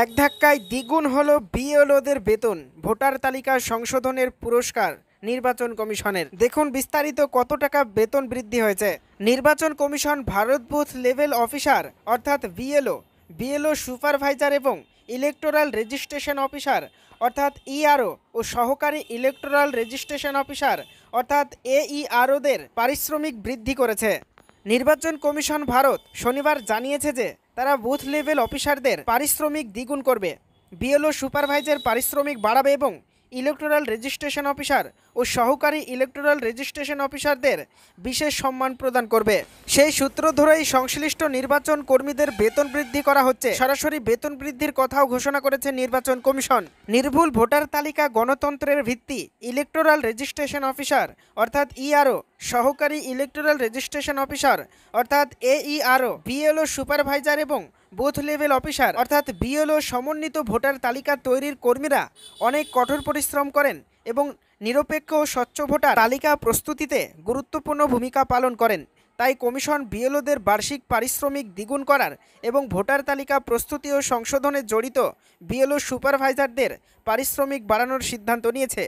এক ধাক্কায় দ্বিগুণ হলো বিএলওদের বেতন। ভোটার তালিকা সংশোধনের পুরস্কার নির্বাচন কমিশনের। দেখুন বিস্তারিত কত টাকা বেতন বৃদ্ধি হয়েছে। নির্বাচন commission Bharat booth level officer অর্থাৎ বিএলও সুপারভাইজার এবং ইলেকটোরাল রেজিস্ট্রেশন অফিসার অর্থাৎ ইআরও ও সহকারী ইলেকটোরাল রেজিস্ট্রেশন অফিসার অর্থাৎ এইআরওদের পারিশ্রমিক বৃদ্ধি করেছে। নির্বাচন কমিশন ভারত শনিবার জানিয়েছে যে তারা বুথ লেভেল অফিসারদের পারিশ্রমিক দ্বিগুণ করবে, বিএলও সুপারভাইজার পারিশ্রমিক বাড়াবে এবং ইলেকটোরাল রেজিস্ট্রেশন অফিসার ও সহকারী ইলেকটোরাল রেজিস্ট্রেশন অফিসারদের বিশেষ সম্মান প্রদান করবে। সেই সূত্র ধরেই সংশ্লিষ্ট নির্বাচন কর্মীদের বেতন বৃদ্ধি করা হচ্ছে। সরাসরি বেতন বৃদ্ধির কথাও ঘোষণা করেছে নির্বাচন কমিশন। নির্ভুল ভোটার তালিকা গণতন্ত্রের ভিত্তি। ইলেকটোরাল রেজিস্ট্রেশন অফিসার অর্থাৎ ইআরও, সহকারী ইলেকটোরাল রেজিস্ট্রেশন অফিসার অর্থাৎ এইআরও, বিএলও সুপারভাইজার এবং বুথ লেভেল অফিসার অর্থাৎ বিএলও সমন্বিত ভোটার তালিকা তৈরির কর্মীরা অনেক কঠোর পরিশ্রম করেন এবং নিরপেক্ষ ও স্বচ্ছ ভোটার তালিকা প্রস্তুতিতে গুরুত্বপূর্ণ ভূমিকা পালন করেন। তাই কমিশন বিএলওদের বার্ষিক পারিশ্রমিক দ্বিগুণ করার এবং ভোটার তালিকা প্রস্তুতি ও সংশোধনে জড়িত বিএলও সুপারভাইজারদের পারিশ্রমিক বাড়ানোর সিদ্ধান্ত নিয়েছে।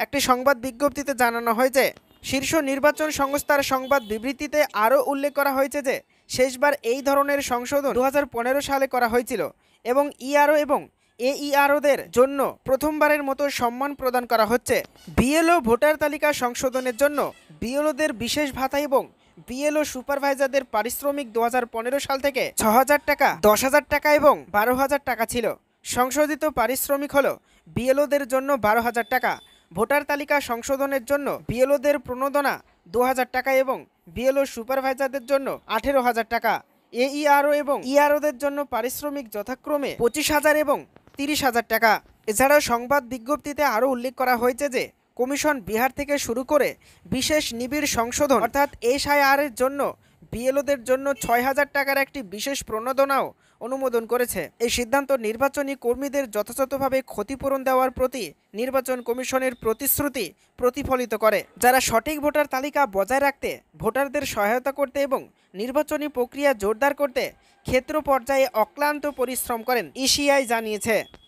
একটি সংবাদ বিজ্ঞপ্তিতে জানানো হয়েছে। শীর্ষ নির্বাচন সংস্থার সংবাদ বিবৃতিতে আরও উল্লেখ করা হয়েছে যে শেষবার এই ধরনের সংশোধন 2015 সালে করা হয়েছিল এবং ইআরও এবং এইআরওদের জন্য প্রথমবারের মতো সম্মান প্রদান করা হচ্ছে। বিএলও ভোটার তালিকা সংশোধনের জন্য বিএলওদের বিশেষ ভাতা এবং বিএলও সুপারভাইজারদের পারিশ্রমিক 2015 সাল থেকে 6,000 টাকা, 10,000 টাকা এবং 12,000 টাকা ছিল। সংশোধিত পারিশ্রমিক হল বিএলওদের জন্য 12,000 টাকা, ভোটার তালিকা সংশোধনের জন্য বিএলওদের প্রণোদনা 2,000 টাকা এবং বিএলও সুপারভাইজারদের জন্য 18,000 টাকা। এইআরও এবং ইআরওদের জন্য পারিশ্রমিক যথাক্রমে 25,000 এবং 30,000 টাকা। এছাড়াও সংবাদ বিজ্ঞপ্তিতে আরও উল্লেখ করা হয়েছে যে কমিশন বিহার থেকে শুরু করে বিশেষ নিবিড় সংশোধন অর্থাৎ এসআইআরের জন্য বিএলওদের জন্য 6,000 টাকার একটি বিশেষ প্রণোদনাও অনুমোদন করেছে। এই সিদ্ধান্ত নির্বাচনী কর্মীদের যথাযথভাবে ক্ষতিপূরণ দেওয়ার প্রতি নির্বাচন কমিশনের প্রতিশ্রুতি প্রতিফলিত করে, যারা সঠিক ভোটার তালিকা বজায় রাখতে, ভোটারদের সহায়তা করতে এবং নির্বাচনী প্রক্রিয়া জোরদার করতে ক্ষেত্র পর্যায়ে অক্লান্ত পরিশ্রম করেন, ইসিআই জানিয়েছে।